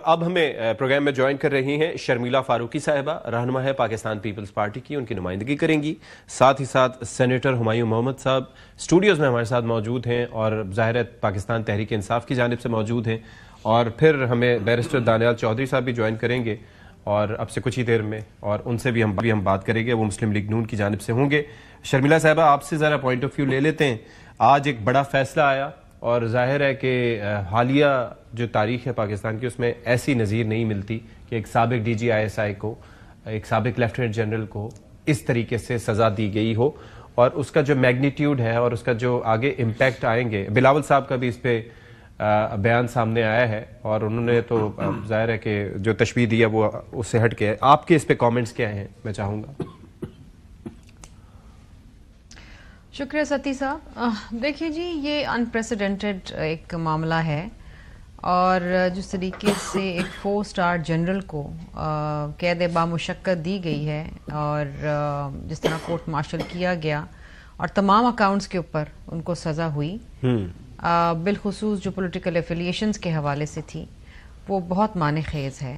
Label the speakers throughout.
Speaker 1: اب ہمیں پروگرام میں جوائن کر رہی ہیں شرمیلا فاروقی صاحبہ، رہنما ہے پاکستان پیپلز پارٹی کی، ان کی نمائندگی کریں گی. ساتھ ہی ساتھ سینیٹر ہمایوں محمد صاحب اسٹوڈیوز میں ہمارے ساتھ موجود ہیں اور ظاہر ہے پاکستان تحریک انصاف کی جانب سے موجود ہیں. اور پھر ہمیں بیرسٹر دانیال چودھری صاحب بھی جوائن کریں گے اور اب سے کچھ ہی دیر میں، اور ان سے بھی ہم بات کریں گے، وہ مسلم لیگ نون کی جانب سے ہوں گے. شرمیلا صاحبہ، آپ سے ذرا پوائنٹ آف ویو لے لیتے ہیں. آج ایک بڑا فیصلہ آیا اور ظاہر ہے کہ حالیہ جو تاریخ ہے پاکستان کی اس میں ایسی نظیر نہیں ملتی کہ ایک سابق ڈی جی آئی ایس آئی کو، ایک سابق لیفٹیننٹ جنرل کو اس طریقے سے سزا دی گئی ہو، اور اس کا جو میگنیٹیوڈ ہے اور اس کا جو آگے امپیکٹ آئیں گے. بلاول صاحب کا بھی اس پہ بیان سامنے آیا ہے اور انہوں نے تو ظاہر ہے کہ جو تشبیہ دیا وہ اس سے ہٹ کے ہے. آپ کے اس پہ کامنٹس کیا ہیں، میں چاہوں گا.
Speaker 2: شکریہ ستی صاحب. دیکھیے جی، یہ انپریسیڈنٹڈ ایک معاملہ ہے، اور جس طریقے سے ایک 4 اسٹار جنرل کو قید بامشقت دی گئی ہے اور جس طرح کورٹ مارشل کیا گیا اور تمام اکاؤنٹس کے اوپر ان کو سزا ہوئی، بالخصوص جو پولیٹیکل ایفیلیشنز کے حوالے سے تھی، وہ بہت معنی خیز ہے.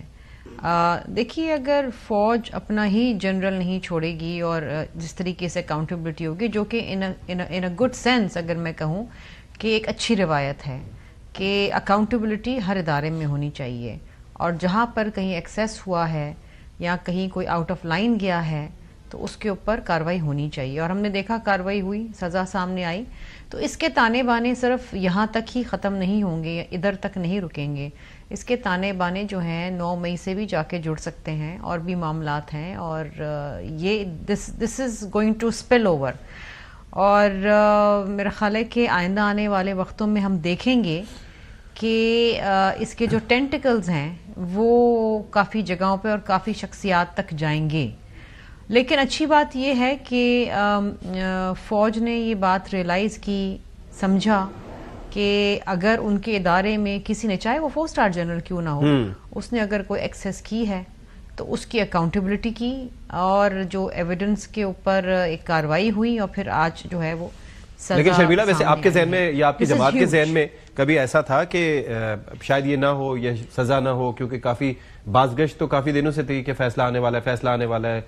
Speaker 2: دیکھیے، اگر فوج اپنا ہی جنرل نہیں چھوڑے گی اور جس طریقے سے اکاؤنٹیبلٹی ہوگی، جو کہ ان اے گڈ سینس اگر میں کہوں کہ ایک اچھی روایت ہے کہ اکاؤنٹیبلٹی ہر ادارے میں ہونی چاہیے، اور جہاں پر کہیں ایکسیس ہوا ہے یا کہیں کوئی آؤٹ آف لائن گیا ہے تو اس کے اوپر کارروائی ہونی چاہیے. اور ہم نے دیکھا کارروائی ہوئی، سزا سامنے آئی. تو اس کے تانے بانے صرف یہاں تک ہی ختم نہیں ہوں گے، ادھر تک نہیں رکیں گے. اس کے تانے بانے جو ہیں 9 مئی سے بھی جا کے جڑ سکتے ہیں، اور بھی معاملات ہیں، اور یہ this is going to spill over. اور میرا خیال ہے کہ آئندہ آنے والے وقتوں میں ہم دیکھیں گے کہ اس کے جو ٹینٹیکلز ہیں وہ کافی جگہوں پہ اور کافی شخصیات تک جائیں گے. لیکن اچھی بات یہ ہے کہ فوج نے یہ بات ریئلائز کی، سمجھا کہ اگر ان کے ادارے میں کسی نے، چاہے وہ 4 اسٹار جنرل کیوں نہ ہو، اس نے اگر کوئی ایکسیس کی ہے تو اس کی اکاؤنٹیبلٹی کی، اور جو ایویڈنس کے اوپر ایک کارروائی ہوئی، اور پھر آج جو ہے وہ سزا.
Speaker 1: لیکن شرمیلا، ویسے آپ کے ذہن میں یا آپ کی جماعت کے ذہن میں کبھی ایسا تھا کہ شاید یہ نہ ہو یا سزا نہ ہو، کیونکہ کافی بازگشت تو کافی دنوں سے تھی کہ فیصلہ آنے والا ہے، فیصلہ آنے والا ہے،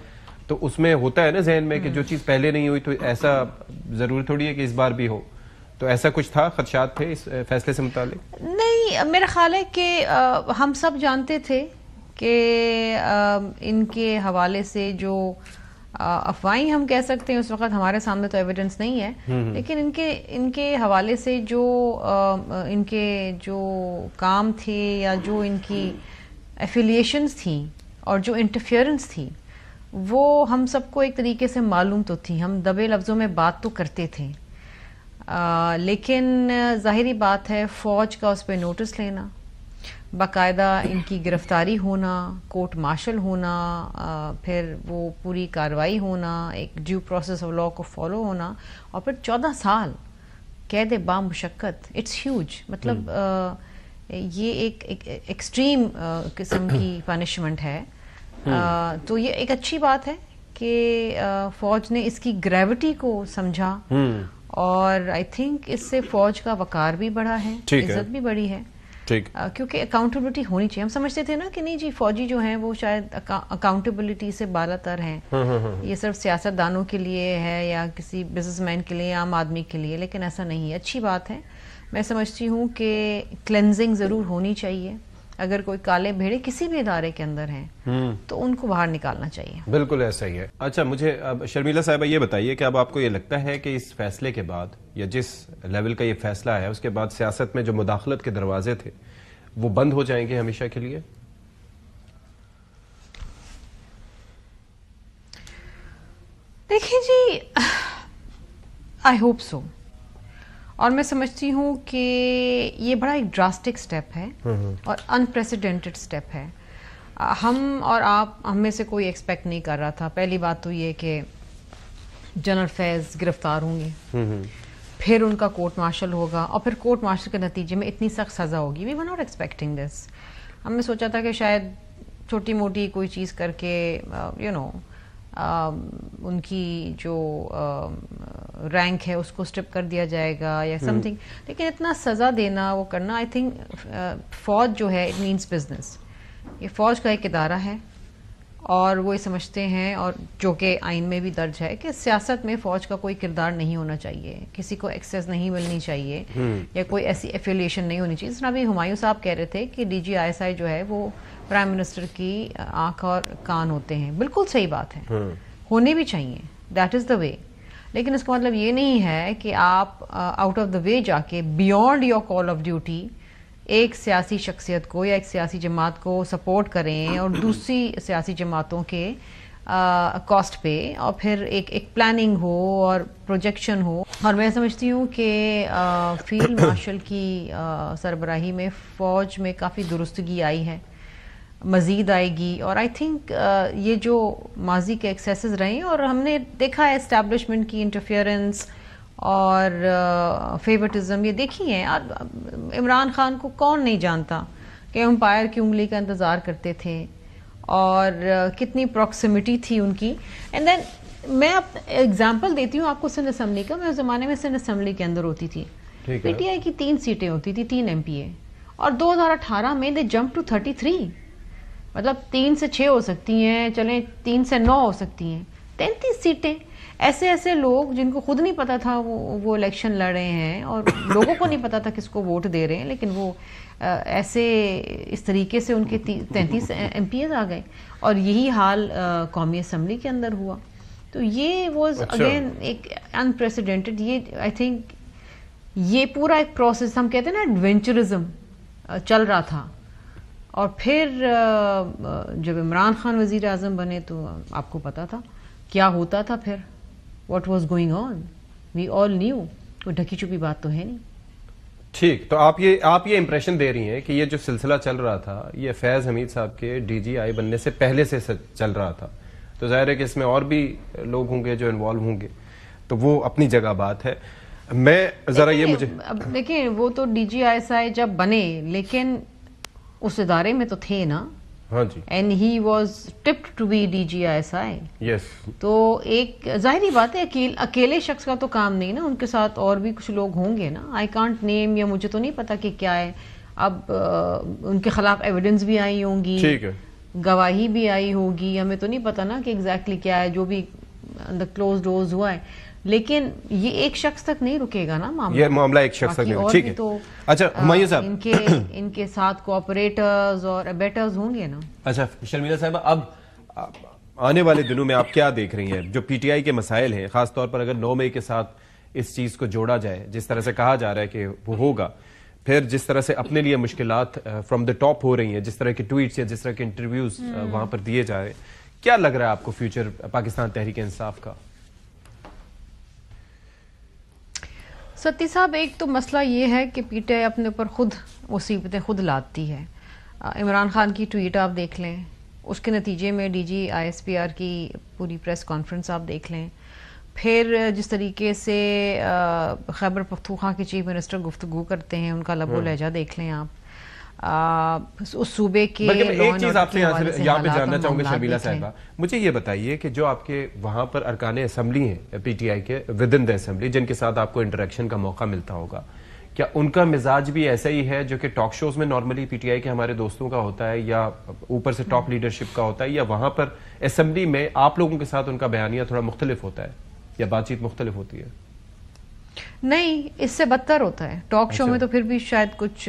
Speaker 1: تو اس میں ہوتا ہے نا ذہن میں کہ جو چیز پہلے نہیں ہوئی تو ایسا ضروری تھوڑی ہے کہ اس بار بھی ہو. تو ایسا کچھ تھا، خدشات تھے اس فیصلے سے متعلق؟
Speaker 2: نہیں، میرا خیال ہے کہ ہم سب جانتے تھے کہ ان کے حوالے سے جو افواہیں ہم کہہ سکتے ہیں، اس وقت ہمارے سامنے تو ایویڈنس نہیں ہے، لیکن ان کے حوالے سے جو ان کے جو کام تھے یا جو ان کی ایفیلیشنز تھیں اور جو انٹرفیئرنس تھی، وہ ہم سب کو ایک طریقے سے معلوم تو تھی. ہم دبے لفظوں میں بات تو کرتے تھے، لیکن ظاہری بات ہے فوج کا اس پہ نوٹس لینا، باقاعدہ ان کی گرفتاری ہونا، کورٹ مارشل ہونا، پھر وہ پوری کارروائی ہونا، ایک ڈیو پروسیس آف لا کو فالو ہونا، اور پھر 14 سال قید بامشقت. It's huge. مطلب یہ ایک ایکسٹریم قسم کی پنشمنٹ ہے. تو یہ ایک اچھی بات ہے کہ فوج نے اس کی گریوٹی کو سمجھا، اور آئی تھنک اس سے فوج کا وقار بھی بڑھا ہے، عزت بھی بڑھی ہے، کیونکہ اکاؤنٹیبلٹی ہونی چاہیے. ہم سمجھتے تھے نا کہ نہیں جی، فوجی جو ہیں وہ شاید اکاؤنٹیبلٹی سے بالا تر ہیں، یہ صرف سیاست دانوں کے لیے ہے یا کسی بزنس مین کے لیے، عام آدمی کے لیے، لیکن ایسا نہیں ہے. اچھی بات ہے. میں سمجھتی ہوں کہ کلینزنگ ضرور ہونی چاہیے. اگر کوئی کالے بھیڑے کسی بھی ادارے کے اندر ہیں تو ان کو باہر نکالنا چاہیے.
Speaker 1: بالکل ایسا ہی ہے. اچھا، مجھے اب شرمیلا صاحبہ یہ بتائیے کہ اب آپ کو یہ لگتا ہے کہ اس فیصلے کے بعد یا جس لیول کا یہ فیصلہ ہے اس کے بعد سیاست میں جو مداخلت کے دروازے تھے وہ بند ہو جائیں گے ہمیشہ کے لیے؟
Speaker 2: دیکھیں جی، آئی ہوپ سو. اور میں سمجھتی ہوں کہ یہ بڑا ایک ڈراسٹک سٹیپ ہے اور انپریسیڈنٹڈ سٹیپ ہے. ہم اور آپ، ہم میں سے کوئی ایکسپیکٹ نہیں کر رہا تھا. پہلی بات تو یہ کہ جنرل فیض گرفتار ہوں گے، پھر ان کا کورٹ مارشل ہوگا، اور پھر کورٹ مارشل کے نتیجے میں اتنی سخت سزا ہوگی. وی ور ناٹ ایکسپیکٹنگ دس. ہم نے سوچا تھا کہ شاید چھوٹی موٹی کوئی چیز کر کے ان کی جو رینک ہے اس کو اسٹرپ کر دیا جائے گا یا سم تھنگ. لیکن اتنا سزا دینا، وہ کرنا، آئی تھنک فوج جو ہے اٹ مینس بزنس. یہ فوج کا ایک ادارہ ہے اور وہ یہ سمجھتے ہیں، اور جو کہ آئین میں بھی درج ہے، کہ سیاست میں فوج کا کوئی کردار نہیں ہونا چاہیے، کسی کو ایکسیس نہیں ملنی چاہیے یا کوئی ایسی ایفیلیشن نہیں ہونی چاہیے. جناب ہمایوں صاحب کہہ رہے تھے کہ ڈی جی آئی ایس آئی جو ہے وہ پرائم منسٹر کی آنکھ اور کان ہوتے ہیں. بالکل صحیح بات ہے، ہونے بھی چاہیے، دیٹ از دا وے. لیکن اس کا مطلب یہ نہیں ہے کہ آپ آؤٹ آف دا وے جا کے beyond your call of duty ایک سیاسی شخصیت کو یا ایک سیاسی جماعت کو سپورٹ کریں اور دوسری سیاسی جماعتوں کے کاسٹ پہ، اور پھر ایک پلاننگ ہو اور پروجیکشن ہو. اور میں سمجھتی ہوں کہ فیلڈ مارشل کی سربراہی میں فوج میں کافی درستگی آئی ہے، مزید آئے گی. اور آئی تھنک یہ جو ماضی کے ایکسیسز رہے ہیں، اور ہم نے دیکھا ہے اسٹیبلشمنٹ کی انٹرفیئرنس اور فیورٹزم یہ دیکھی ہیں. عمران خان کو کون نہیں جانتا کہ امپائر کی انگلی کا انتظار کرتے تھے اور کتنی پروکسیمٹی تھی ان کی. اینڈ دین میں ایگزامپل دیتی ہوں آپ کو سندھ اسمبلی کا. میں اس زمانے میں سندھ اسمبلی کے اندر ہوتی تھی، پی ٹی آئی کی 3 سیٹیں ہوتی تھی، 3 ایم پی اے، اور 2018 میں دے جمپ ٹو 33. مطلب 3 سے 6 ہو سکتی ہیں، چلیں 3 سے 9 ہو سکتی ہیں، 33 سیٹیں. ایسے لوگ جن کو خود نہیں پتا تھا وہ الیکشن لڑ رہے ہیں، اور لوگوں کو نہیں پتا تھا کس کو ووٹ دے رہے ہیں، لیکن وہ ایسے اس طریقے سے ان کے 33 ایم پی ایز آ گئے. اور یہی حال قومی اسمبلی کے اندر ہوا. تو یہ واز اگین ایک انپریسیڈنٹڈ. یہ آئی تھنک یہ پورا ایک پروسیس، ہم کہتے ہیں نا ایڈونچرزم، چل رہا تھا. اور پھر جب عمران خان وزیر اعظم بنے تو آپ کو پتا تھا کیا ہوتا تھا. پھر what was going on, we all knew. کوئی ڈھکی چھپی بات تو ہے نہیں.
Speaker 1: ٹھیک، تو آپ یہ امپریشن دے رہی ہیں کہ یہ جو سلسلہ چل رہا تھا یہ فیض حمید صاحب کے ڈی جی آئی بننے سے پہلے سے چل رہا تھا. تو ظاہر ہے کہ اس میں اور بھی لوگ ہوں گے جو انوالو ہوں گے، تو وہ اپنی جگہ بات ہے. میں ذرا یہ مجھے
Speaker 2: دیکھیں، وہ تو ڈی جی آئی ایس آئی جب بنے لیکن اس ادارے میں تو تھے نا.
Speaker 1: ہاں جی.
Speaker 2: And he was tipped to be D G I S I.
Speaker 1: Yes.
Speaker 2: تو ایک ظاہری بات ہے اکیلے شخص کا تو کام نہیں نا، ان کے ساتھ اور بھی کچھ لوگ ہوں گے نا. آئی کانٹ نیم، یا مجھے تو نہیں پتا کہ کیا ہے. اب ان کے خلاف ایویڈنس بھی آئی ہوں گی،
Speaker 1: ٹھیک ہے،
Speaker 2: گواہی بھی آئی ہوگی، ہمیں تو نہیں پتا نا کہ ایگزیکٹلی کیا ہے. جو بھی اندر کلوز ڈورز ہوا ہے، لیکن یہ ایک شخص تک نہیں رکے گا نا معاملہ.
Speaker 1: یہ معاملہ ایک شخص تک نہیں. ٹھیک ہے. اچھا ہمایوں صاحب،
Speaker 2: ان کے ساتھ کوآپریٹرز اور ابیٹرز ہوں گے نا.
Speaker 1: اچھا شرمیلا صاحبہ، اب آنے والے دنوں میں آپ کیا دیکھ رہی ہیں جو پی ٹی آئی کے مسائل ہیں، خاص طور پر اگر 9 مئی کے ساتھ اس چیز کو جوڑا جائے، جس طرح سے کہا جا رہا ہے کہ وہ ہوگا، پھر جس طرح سے اپنے لیے مشکلات فرام دا ٹاپ ہو رہی ہیں، جس طرح کے ٹویٹس یا جس طرح کے انٹرویوز وہاں پر دیے جا رہے ہیں، کیا لگ رہا ہے آپ کو فیوچر پاکستان تحریک انصاف کا؟
Speaker 2: ستی صاحب، ایک تو مسئلہ یہ ہے کہ پی ٹی آئی اپنے اوپر خود مصیبتیں خود لاتی ہے. عمران خان کی ٹویٹ آپ دیکھ لیں، اس کے نتیجے میں D G I S P R کی پوری پریس کانفرنس آپ دیکھ لیں. پھر جس طریقے سے خیبر پختونخوا کے چیف منسٹر گفتگو کرتے ہیں، ان کا لب و لہجہ دیکھ لیں آپ. اس صوبے کے
Speaker 1: ایک چیز آپ سے یہاں پہ جاننا چاہوں گے شرمیلا صاحبہ، مجھے یہ بتائیے کہ جو آپ کے وہاں پر ارکان اسمبلی ہیں پی ٹی آئی کے ود ان دا اسمبلی، جن کے ساتھ آپ کو انٹریکشن کا موقع ملتا ہوگا، کیا ان کا مزاج بھی ایسا ہی ہے جو کہ ٹاک شوز میں نارملی پی ٹی آئی کے ہمارے دوستوں کا ہوتا ہے، یا اوپر سے ٹاپ لیڈرشپ کا ہوتا ہے، یا وہاں پر اسمبلی میں آپ لوگوں کے ساتھ ان کا بیانیہ تھوڑا مختلف ہوتا ہے یا بات چیت مختلف ہوتی ہے؟
Speaker 2: نہیں، اس سے بدتر ہوتا ہے. ٹاک شو میں تو پھر بھی شاید کچھ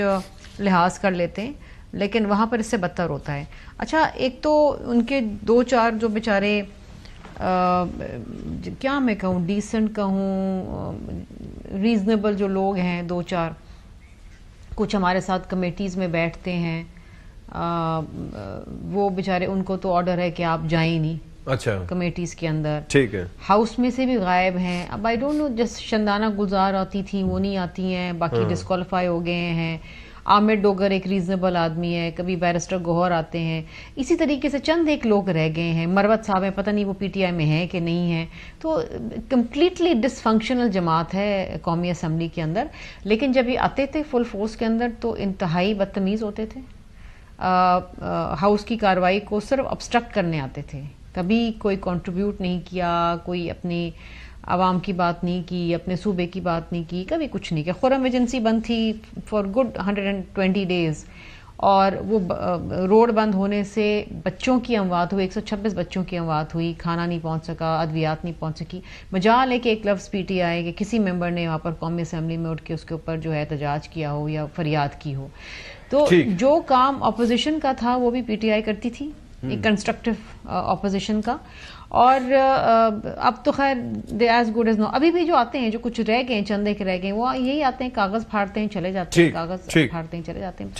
Speaker 2: لحاظ کر لیتے ہیں، لیکن وہاں پر اس سے بدتر ہوتا ہے. اچھا، ایک تو ان کے 2-4 جو بیچارے کیا میں کہوں، ڈیسنٹ کہوں، ریزنیبل جو لوگ ہیں، 2-4 کچھ ہمارے ساتھ کمیٹیز میں بیٹھتے ہیں، وہ بیچارے ان کو تو آرڈر ہے کہ آپ جائیں نہیں.
Speaker 1: اچھا،
Speaker 2: کمیٹیز کے اندر،
Speaker 1: ٹھیک ہے،
Speaker 2: ہاؤس میں سے بھی غائب ہیں. اب آئی ڈونٹ نو، جس شندانہ گلزار آتی تھی وہ نہیں آتی ہیں، باقی ڈسکوالیفائی ہو گئے ہیں. عامر ڈوگر ایک ریزنیبل آدمی ہے، کبھی بیرسٹر گوہر آتے ہیں. اسی طریقے سے چند ایک لوگ رہ گئے ہیں. مروت صاحب ہیں، پتہ نہیں وہ پی ٹی آئی میں ہیں کہ نہیں ہیں. تو کمپلیٹلی ڈس فنکشنل جماعت ہے قومی اسمبلی کے اندر. لیکن جب یہ آتے تھے فل فورس کے اندر تو انتہائی بدتمیز ہوتے تھے. ہاؤس کی کارروائی کو صرف ابسٹرکٹ کرنے آتے تھے، کبھی کوئی کنٹریبیوٹ نہیں کیا، کوئی اپنی عوام کی بات نہیں کی، اپنے صوبے کی بات نہیں کی، کبھی کچھ نہیں کیا. خرم ایجنسی بند تھی فار گڈ 120 days، اور وہ روڈ بند ہونے سے بچوں کی اموات ہوئی, 126 بچوں کی اموات ہوئی, کھانا نہیں پہنچ سکا, ادویات نہیں پہنچ سکی. مجال ہے کہ ایک لفظ پی ٹی آئی کہ کسی ممبر نے وہاں پر قومی اسمبلی میں اٹھ کے اس کے اوپر جو ہے احتجاج کیا ہو یا فریاد کی ہو. تو جو کام اپوزیشن کا تھا وہ بھی پی ٹی آئی کرتی تھی, ایک کنسٹرکٹیو اپوزیشن کا. اور اب تو خیر they as good as no. ابھی بھی جو آتے ہیں, جو کچھ رہ گئے, چندے کے رہ گئے, وہ یہی آتے ہیں, کاغذ پھاڑتے ہیں, چلے جاتے ہیں, کاغذ پھاڑتے ہیں, چلے جاتے ہیں.